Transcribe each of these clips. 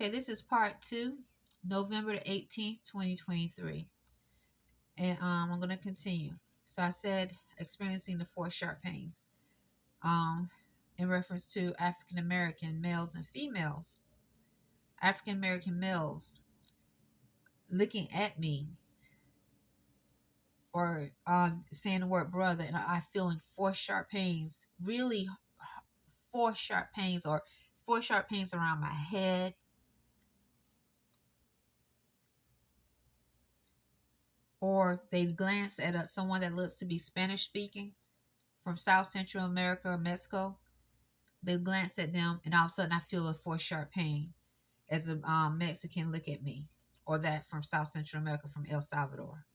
Okay, this is part 2, November the 18th, 2023. And I'm going to continue. So I said experiencing the 4 sharp pains um, in reference to African American males and females. African American males looking at me or saying the word brother, and I feeling 4 sharp pains, really 4 sharp pains, or 4 sharp pains around my head. Or they glance at someone that looks to be Spanish speaking from South Central America or Mexico. They glance at them, and all of a sudden I feel a 4 sharp pain as a Mexican look at me, or that from South Central America, from El Salvador.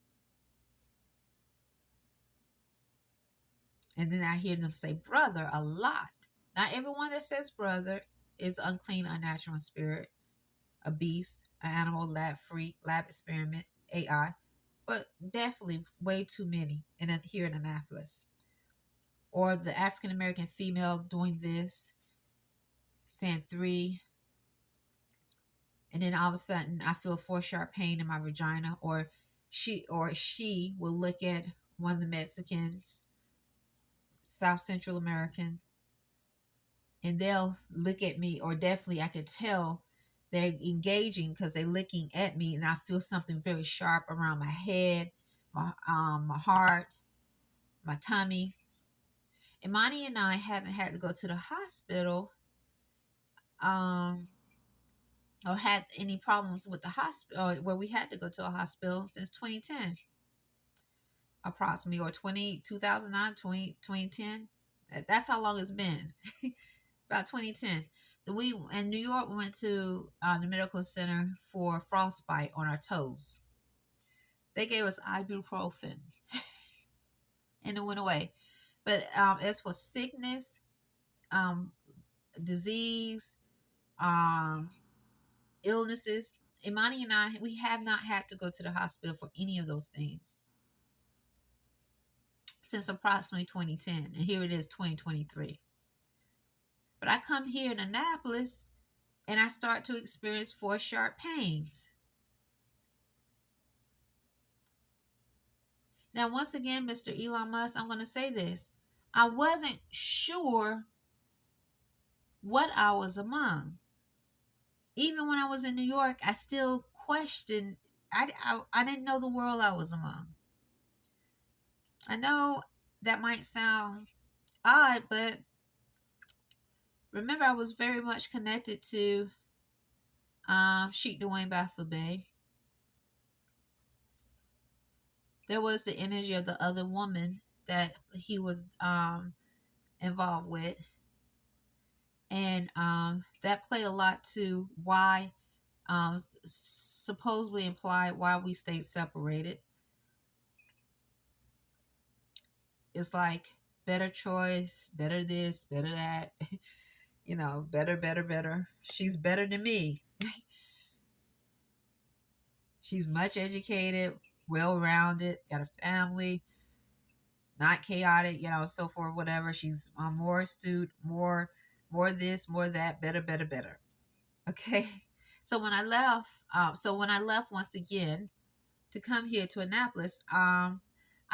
And then I hear them say brother a lot. Not everyone that says brother is unclean, unnatural in spirit, a beast, an animal, lab freak, lab experiment, AI, but definitely way too many here in Annapolis. Or the African American female doing this, saying 3, and then all of a sudden I feel 4 sharp pain in my vagina. Or she will look at one of the Mexicans, South Central American, and they'll look at me, or definitely I could tell they're engaging because they're looking at me, and I feel something very sharp around my head, my heart, my tummy. Imani and I haven't had to go to the hospital or had any problems with the hospital, where we had to go to a hospital, since 2010 approximately, or 2009, 2010. That's how long it's been. About 2010. We in New York, we went to the medical center for frostbite on our toes. They gave us ibuprofen and it went away. But as for sickness, disease, illnesses, Imani and I, we have not had to go to the hospital for any of those things since approximately 2010. And here it is, 2023. But I come here in Annapolis and I start to experience 4 sharp pains. Now, once again, Mr. Elon Musk, I'm going to say this. I wasn't sure what I was among. Even when I was in New York, I still questioned. I didn't know the world I was among. I know that might sound odd, but remember, I was very much connected to Sheikh Dwayne Bey. There was the energy of the other woman that he was involved with. And that played a lot to why, supposedly implied why we stayed separated. It's like better choice, better this, better that, better. She's better than me. She's much educated, well-rounded, got a family, not chaotic, so forth, whatever. She's more astute, more this, more that, better. Okay. So when I left once again to come here to Annapolis, I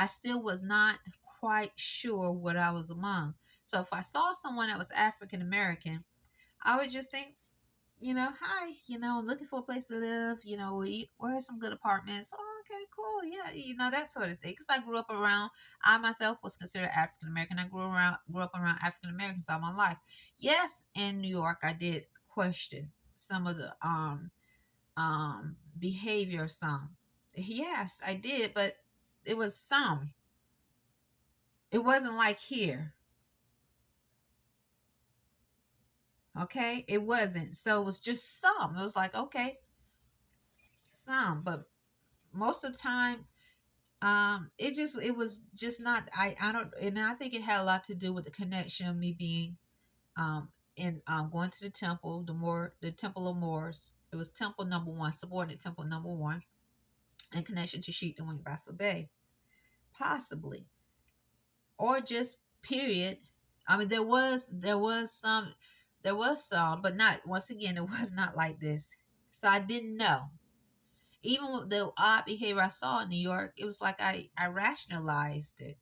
still was not quite sure what I was among. So if I saw someone that was African American, I would just think, hi, looking for a place to live, where are some good apartments? Oh, okay, cool. Yeah, that sort of thing. Because I myself was considered African American. I grew up around African Americans all my life. Yes, in New York, I did question some of the behavior of some. Yes, I did, but it was some. It wasn't like here. Okay, it wasn't. So it was just some. It was like, okay, some, but most of the time, it was just not. I don't, and I think it had a lot to do with the connection of me being in going to the temple, the Temple of Moors. It was temple number 1, subordinate temple number 1, in connection to Sheikh Dwayne Bey, possibly, or just period. I mean, there was some, but not, once again, it was not like this So I didn't know. Even with the odd behavior I saw in New York, it was like I rationalized it.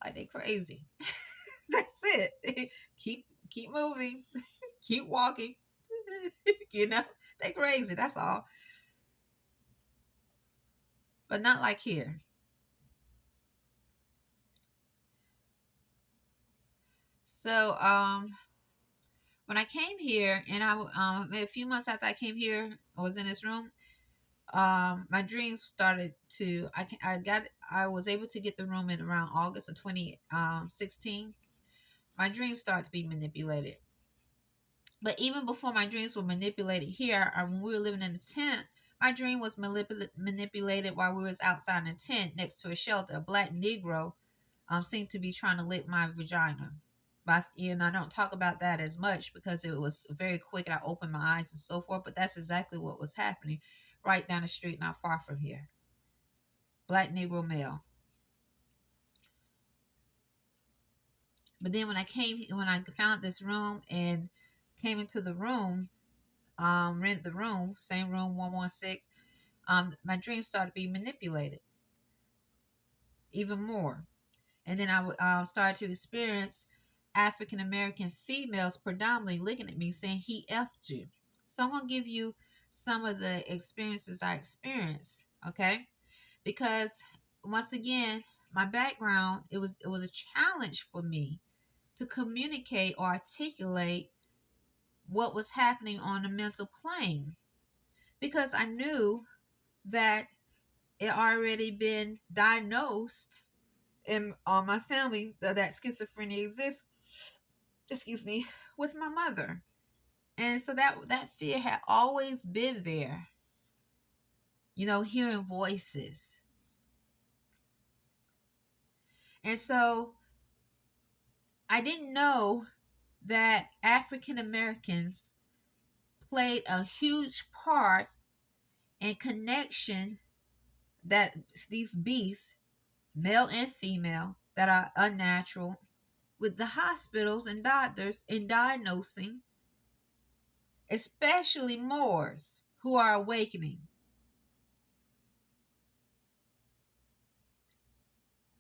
Like they crazy. That's it. Keep moving. Keep walking. You know, they crazy. That's all. But not like here. So when I came here, and a few months after I came here, I was in this room. My dreams started to. I was able to get the room in around August of 2016. My dreams started to be manipulated. But even before my dreams were manipulated here, or when we were living in the tent, my dream was manipulated while we was outside in the tent next to a shelter. A black Negro seemed to be trying to lick my vagina. But and I don't talk about that as much because it was very quick. I opened my eyes and so forth. But that's exactly what was happening right down the street, not far from here. Black Negro male. But then when I found this room and came into the room, rent the room, same room 116, my dreams started being manipulated even more. And then I started to experience African American females predominantly looking at me saying, he effed you. So I'm going to give you some of the experiences I experienced, okay? Because once again, my background, it was a challenge for me to communicate or articulate what was happening on the mental plane, because I knew that it already been diagnosed in my family that schizophrenia exists, excuse me, with my mother. And so that fear had always been there, hearing voices. And so I didn't know that African Americans played a huge part in connection, that these beasts, male and female, that are unnatural, with the hospitals and doctors in diagnosing, especially Moors who are awakening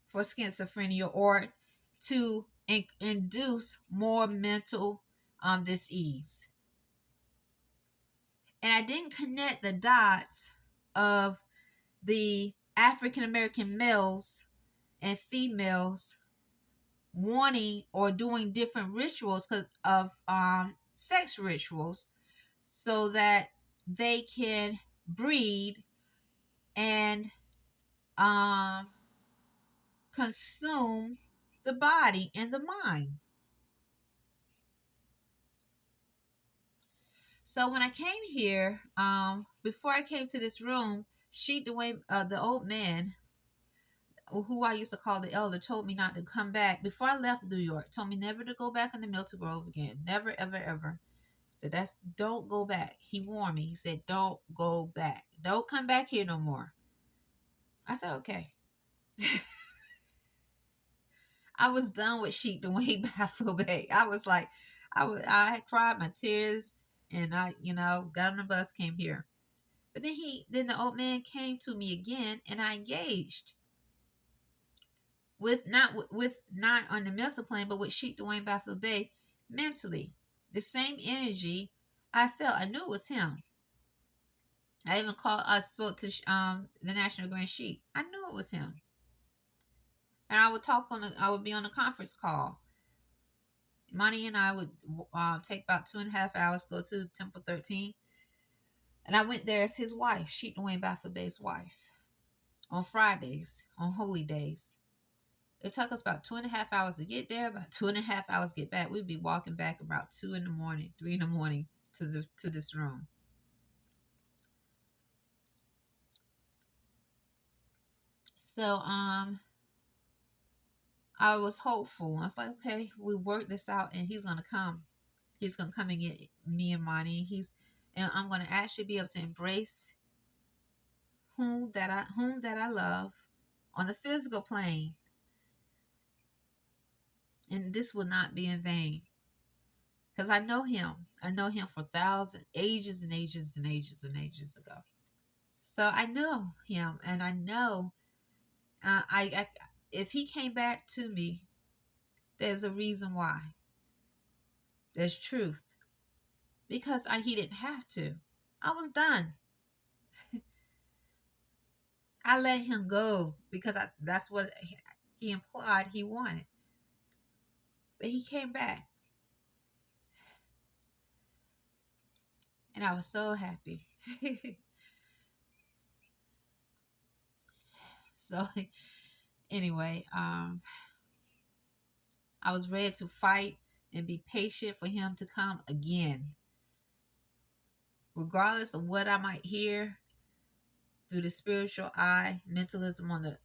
for schizophrenia, or to induce more mental disease. And I didn't connect the dots of the African American males and females wanting or doing different rituals of sex rituals, so that they can breed and consume the body and the mind. So when I came here, before I came to this room, the old man, who I used to call the elder, told me not to come back before I left New York. Told me never to go back into Milton Grove again. Never, ever, ever. Said, don't go back. He warned me. He said, don't go back. Don't come back here no more. I said, okay. I was done with Sheep Dwayne Bay. I was like, I cried my tears, and I, got on the bus, came here. But then the old man came to me again, and I engaged with not on the mental plane, but with Sheep Dwayne Bay mentally. The same energy I felt. I knew it was him. I spoke to the National Grand Sheep. I knew it was him. And I would be on a conference call. Monty and I would take about 2.5 hours, go to Temple 13. And I went there as his wife, Sheep Dwayne Bay's wife, on Fridays, on holy days. It took us about 2.5 hours to get there, about 2.5 hours to get back. We'd be walking back about 2 in the morning, 3 in the morning to this room. So I was hopeful. I was like, okay, we worked this out, and he's gonna come. He's gonna come and get me and Monty. And I'm gonna actually be able to embrace whom that I love on the physical plane, and this will not be in vain. because I know him. I know him for thousands, ages and ages and ages and ages ago. So I know him, and I know I if he came back to me, there's a reason why. There's truth because he didn't have to. I was done. I let him go because that's what he implied he wanted. But he came back, and I was so happy. So anyway, I was ready to fight and be patient for him to come again, regardless of what I might hear through the spiritual eye, mentalism on the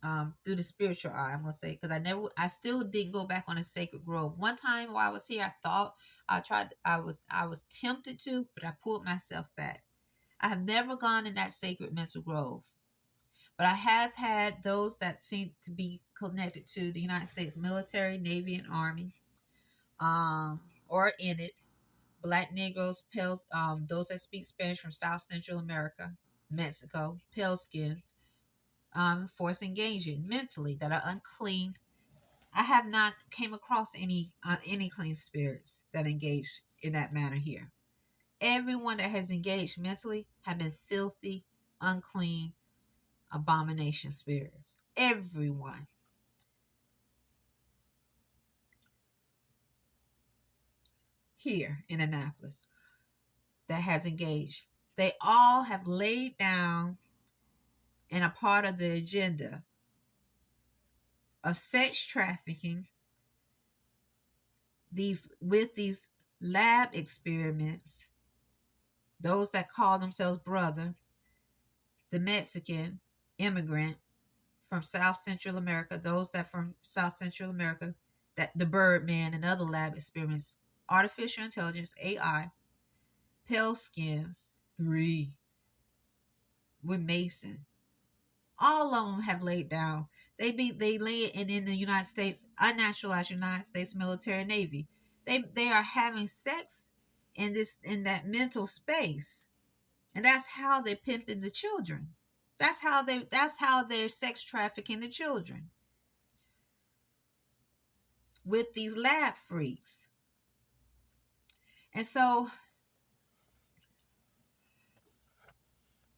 through the spiritual eye. I'm gonna say because I still didn't go back on a sacred grove. One time while I was here, I thought I was tempted to, but I pulled myself back. I have never gone in that sacred mental grove, but I have had those that seem to be connected to the United States military, Navy, and Army, or in it. Black Negroes, pale, those that speak Spanish from South Central America, Mexico, pale skins, force engaging mentally that are unclean. I have not came across any clean spirits that engage in that manner here. Everyone that has engaged mentally have been filthy, unclean, abomination spirits. Everyone here in Annapolis that has engaged, they all have laid down and a part of the agenda of sex trafficking these lab experiments, those that call themselves brother, the Mexican immigrant from South Central America, those that from South Central America, that the Birdman and other lab experiments, artificial intelligence, AI, pale skins, three, with Mason. All of them have laid down. They lay it in the United States, unnaturalized United States military and Navy. They are having sex in that mental space. And that's how they're pimping the children. That's how they're sex trafficking the children with these lab freaks. And so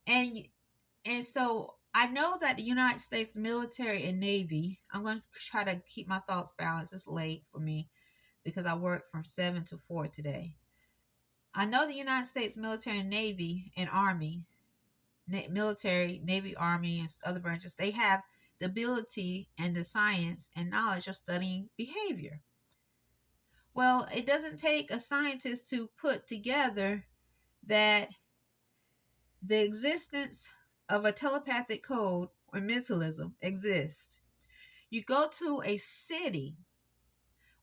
and and so I know that the United States military and Navy, I'm going to try to keep my thoughts balanced. It's late for me because I work from 7 to 4 today. I know the United States military and Navy and Army, military, Navy, Army, and other branches, they have the ability and the science and knowledge of studying behavior. Well, it doesn't take a scientist to put together that the existence of a telepathic code or mentalism exists. You go to a city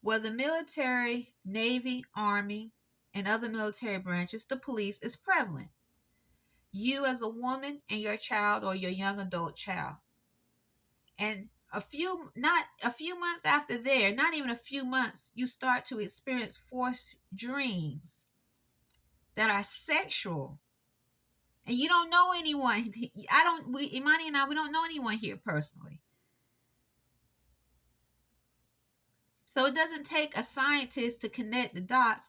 where the military, Navy, Army, and other military branches, the police, is prevalent. You as a woman and your child or your young adult child. And not a few months after there, not even a few months, you start to experience forced dreams that are sexual. And you don't know anyone. Imani and I, we don't know anyone here personally. So it doesn't take a scientist to connect the dots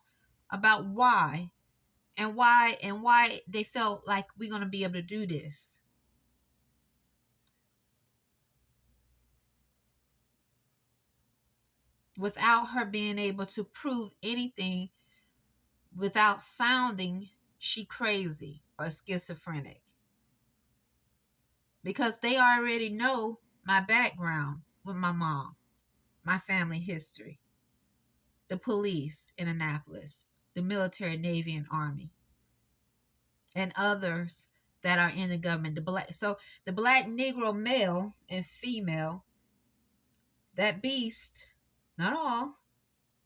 about why they felt like we're going to be able to do this. Without her being able to prove anything, without sounding she crazy or schizophrenic. Because they already know my background with my mom, my family history, the police in Annapolis, the military, Navy, and Army, and others that are in the government. The black Negro male and female, that beast, not all,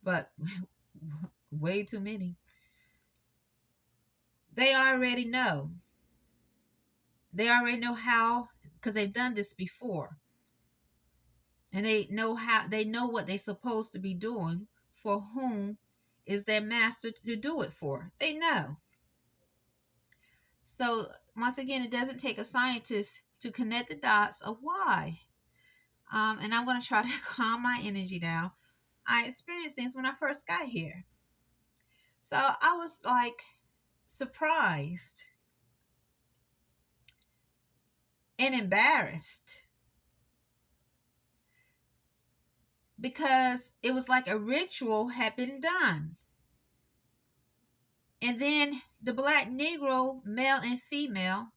but way too many. They already know. They already know how, because they've done this before. And they know what they're supposed to be doing, for whom, is their master to do it for. They know. So once again, it doesn't take a scientist to connect the dots of why. And I'm going to try to calm my energy down. I experienced things when I first got here. So I was like surprised and embarrassed because it was like a ritual had been done. And then the black Negro, male and female,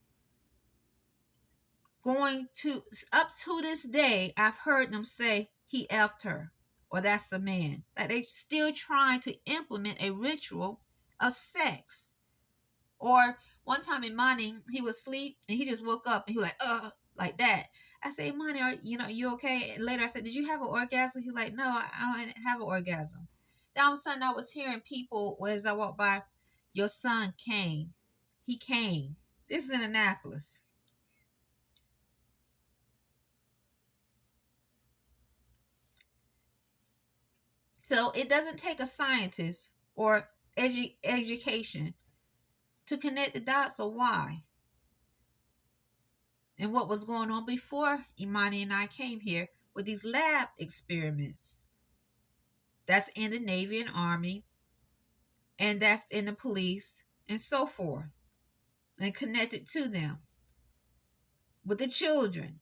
going to, up to this day, I've heard them say he effed her, or that's the man. Like they still trying to implement a ritual of sex. Or one time in Monty, he was asleep and he just woke up and he was like that. I say, Monty, you okay? And later I said, did you have an orgasm? He was like, no, I don't have an orgasm. Then all of a sudden I was hearing people as I walked by, your son came. He came. This is in Annapolis. So it doesn't take a scientist or education to connect the dots of why and what was going on before Imani and I came here with these lab experiments. That's in the Navy and Army, and that's in the police and so forth, and connected to them with the children,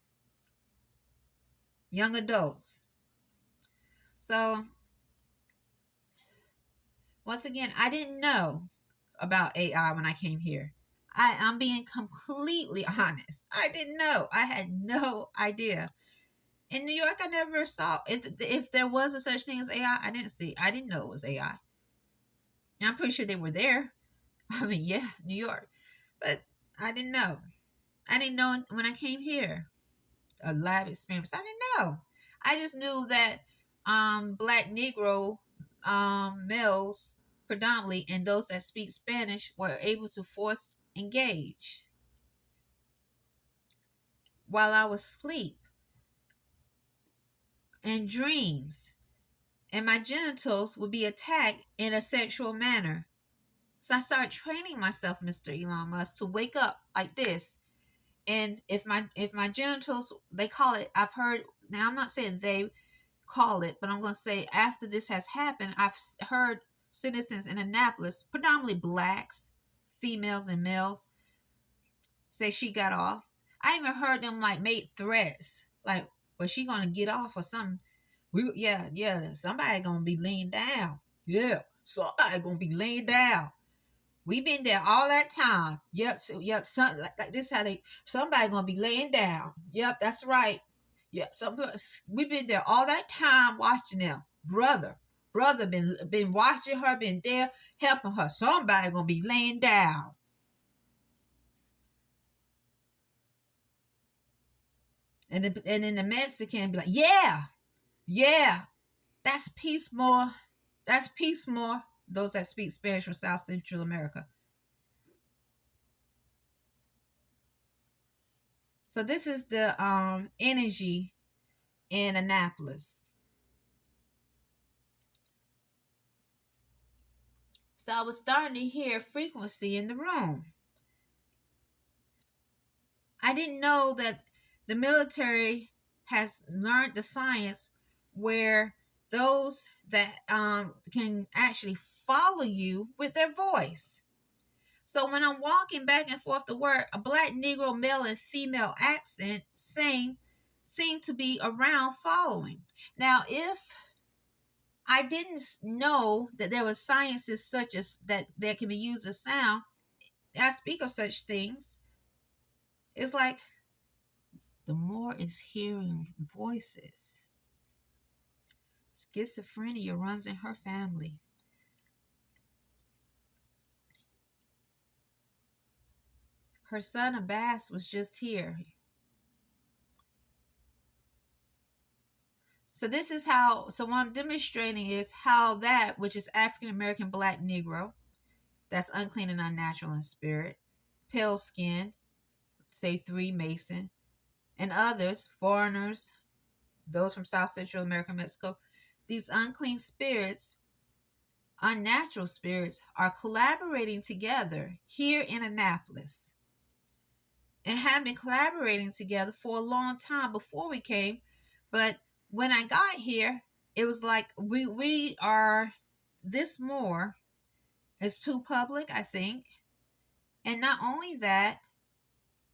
young adults. So once again, I didn't know about AI when I came here. I'm being completely honest. I didn't know. I had no idea. In New York, I never saw, if there was a such thing as AI, I didn't see. I didn't know it was AI. And I'm pretty sure they were there. I mean, yeah, New York. But I didn't know. I didn't know when I came here. A lab experience. I didn't know. I just knew that black Negro males predominantly and those that speak Spanish were able to force engage while I was asleep in dreams, and my genitals would be attacked in a sexual manner. So I started training myself, Mr. Elon Musk, to wake up like this. And if my genitals, they call it, I've heard, now I'm not saying they call it, but I'm going to say after this has happened, I've heard citizens in Annapolis, predominantly blacks, females and males, say she got off. I even heard them like make threats, like, was she gonna get off or something? Somebody gonna be laying down. Yeah, somebody gonna be laying down. We been there all that time. Yep, like this how somebody gonna be laying down. Yep, that's right. Yep, we been there all that time watching them. Brother been watching her, been there helping her. Somebody gonna be laying down. And then the Mexican be like, yeah, that's peace more. That's peace more. Those that speak Spanish from South Central America. So this is the energy in Annapolis. So I was starting to hear frequency in the room. I didn't know that the military has learned the science where those that can actually follow you with their voice. So when I'm walking back and forth to work, a black Negro male and female accent seem to be around following. Now, if I didn't know that there was sciences such as that can be used as sound, I speak of such things. It's like the more is hearing voices. Schizophrenia runs in her family. Her son Abbas was just here. So this is how, so what I'm demonstrating is how that, which is African American black Negro, that's unclean and unnatural in spirit, pale skin, say 3 Mason, and others, foreigners, those from South Central America, Mexico, these unclean spirits unnatural spirits are collaborating together here in Annapolis and have been collaborating together for a long time before we came. But when I got here, it was like we are this more. It's too public, I think. And not only that,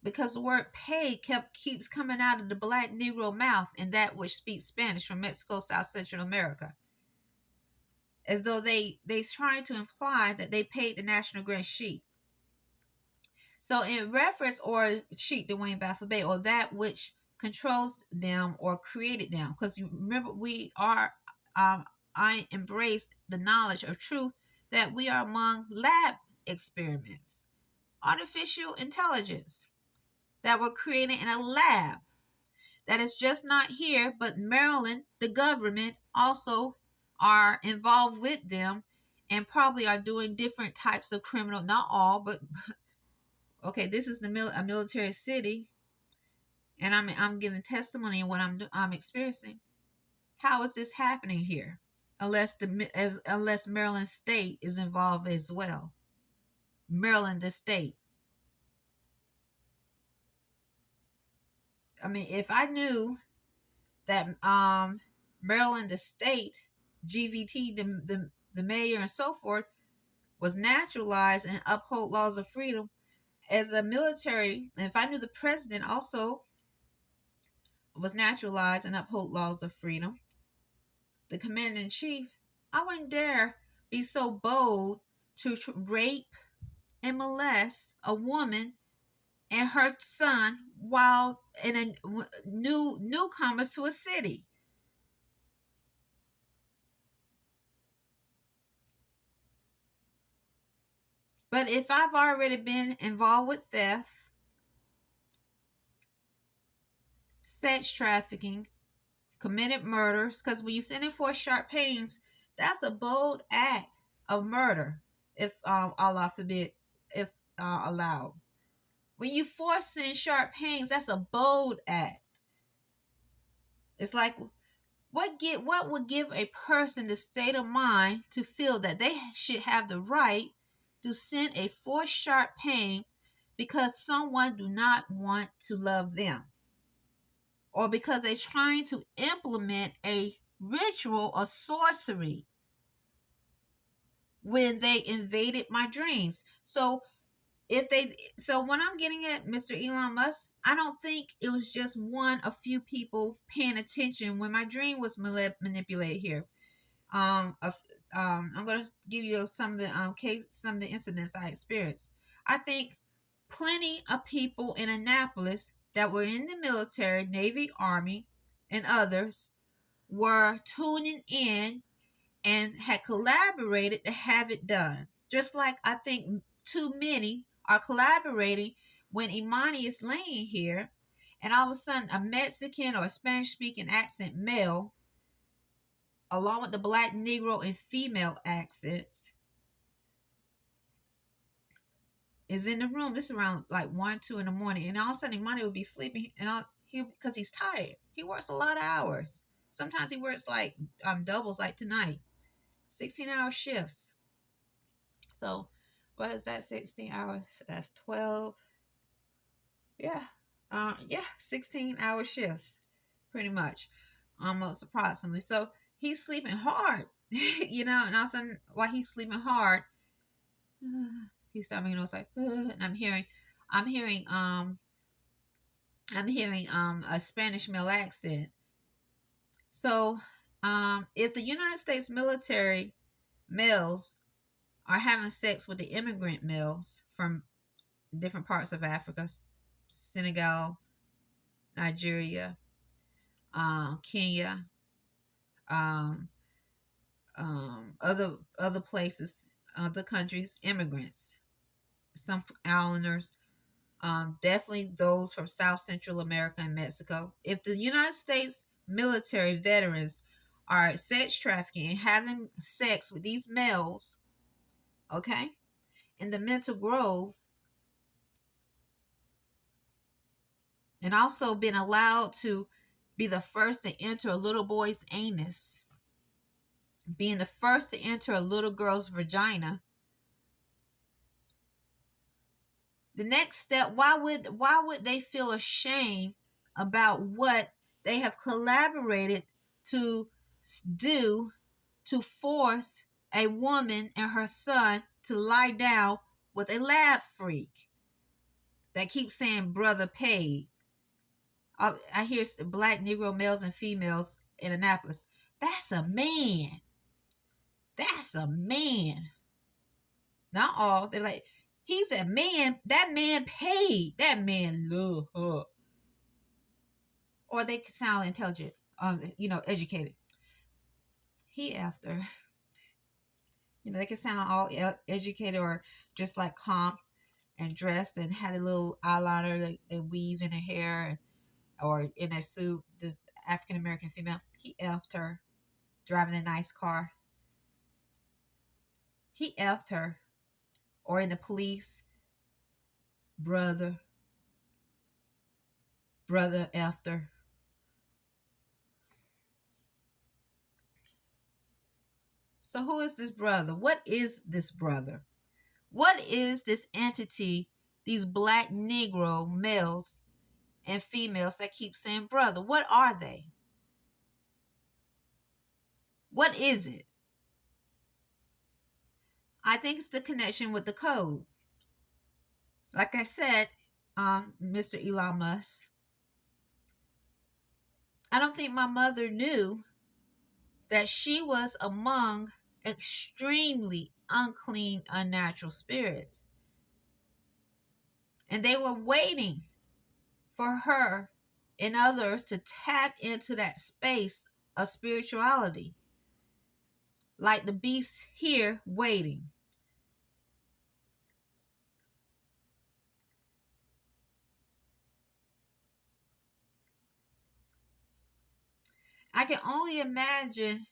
because the word pay keeps coming out of the black Negro mouth in that which speaks Spanish from Mexico, South Central America, as though they trying to imply that they paid the National Guard sheep. So in reference, or sheep, the Wayne Baffle Bay, or that which controls them or created them, because you remember I embrace the knowledge of truth that we are among lab experiments, artificial intelligence that were created in a lab that is just not here, but Maryland, the government, also are involved with them and probably are doing different types of criminal, not all, but okay, this is a military city, and I'm giving testimony of what I'm experiencing. How is this happening here? Unless Maryland State is involved as well. Maryland, the state. I mean, if I knew that Maryland, the state, GVT, the mayor, and so forth, was naturalized and uphold laws of freedom as a military, and if I knew the president also was naturalized and uphold laws of freedom, the commander in chief, I wouldn't dare be so bold to rape and molest a woman and her son while in a newcomers to a city. But if I've already been involved with theft, sex trafficking, committed murders, because when you send in for sharp pains, that's a bold act of murder, if Allah forbid, if allowed. When you force in sharp pains, that's a bold act. It's like what would give a person the state of mind to feel that they should have the right to send a forced sharp pain because someone do not want to love them, or because they're trying to implement a ritual or sorcery when they invaded my dreams. So what I'm getting at, Mr. Elon Musk, I don't think it was just a few people paying attention when my dream was manipulated here. I'm gonna give you some of the incidents I experienced. I think plenty of people in Annapolis that were in the military, Navy, Army, and others were tuning in and had collaborated to have it done. Just like I think too many are collaborating when Imani is laying here, and all of a sudden a Mexican or a Spanish speaking accent male, along with the black, Negro, and female accents, is in the room. This is around like 1, 2 in the morning, and all of a sudden Imani would be sleeping, and because he's tired. He works a lot of hours. Sometimes he works like doubles, like tonight, 16-hour shifts. So what is that? 16 hours? That's 12. Yeah. 16-hour shifts, pretty much, almost approximately. So he's sleeping hard, and all of a sudden, while he's sleeping hard, he's starting, it's like, and I'm hearing a Spanish male accent. So, if the United States military males are having sex with the immigrant males from different parts of Africa, Senegal, Nigeria, Kenya, other places, other countries, immigrants, some islanders, definitely those from South Central America and Mexico. If the United States military veterans are sex trafficking and having sex with these males, okay, in the mental grove, and also been allowed to be the first to enter a little boy's anus, being the first to enter a little girl's vagina. The next step, why would they feel ashamed about what they have collaborated to do to force a woman and her son to lie down with a lab freak that keeps saying brother paid? I hear black Negro males and females in Annapolis. That's a man. That's a man. Not all. They're like, he's a man. That man paid. That man love her. Or they can sound intelligent, educated. He after. They can sound all educated or just like calm and dressed and had a little eyeliner they weave in her hair or in her suit. The African American female. He effed her driving a nice car. He effed her. Or in the police, brother effed her. So who is this brother? What is this brother? What is this entity, these black Negro males and females that keep saying brother? What are they? What is it? I think it's the connection with the code. Like I said, Mr. Elon Musk, I don't think my mother knew that she was among extremely unclean, unnatural spirits. And they were waiting for her and others to tap into that space of spirituality. Like the beast here waiting. I can only imagine,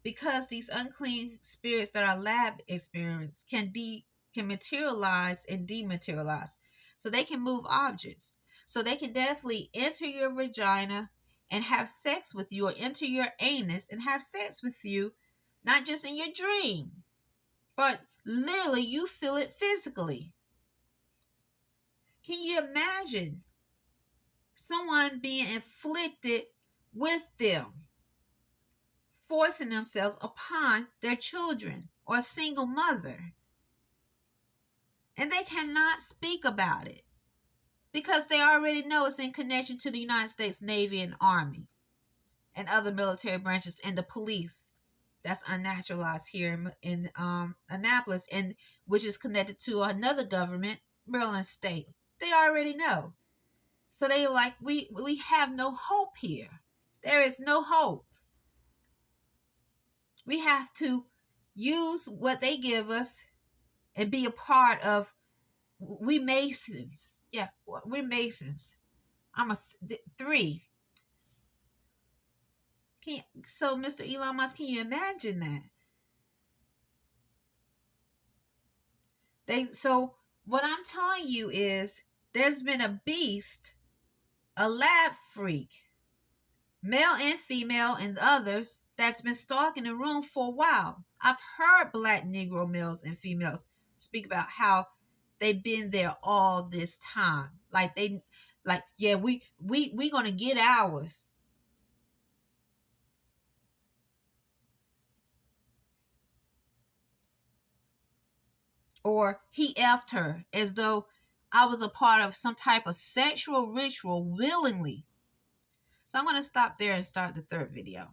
because these unclean spirits that are lab experiments can materialize and dematerialize. So they can move objects. So they can definitely enter your vagina and have sex with you, or enter your anus and have sex with you, not just in your dream, but literally you feel it physically. Can you imagine someone being inflicted with them, forcing themselves upon their children or a single mother? And they cannot speak about it because they already know it's in connection to the United States Navy and Army and other military branches and the police that's unnaturalized here in Annapolis, and which is connected to another government, Maryland State. They already know. So they like, we have no hope here. There is no hope. We have to use what they give us and be a part of. We Masons. Yeah, we're Masons. I'm a 3. So, Mr. Elon Musk, can you imagine that? So what I'm telling you is there's been a beast, a lab freak, male and female and others, that's been stalking the room for a while. I've heard black Negro males and females speak about how they've been there all this time. Yeah, we gonna get ours. Or he effed her, as though I was a part of some type of sexual ritual willingly. So I'm going to stop there and start the third video.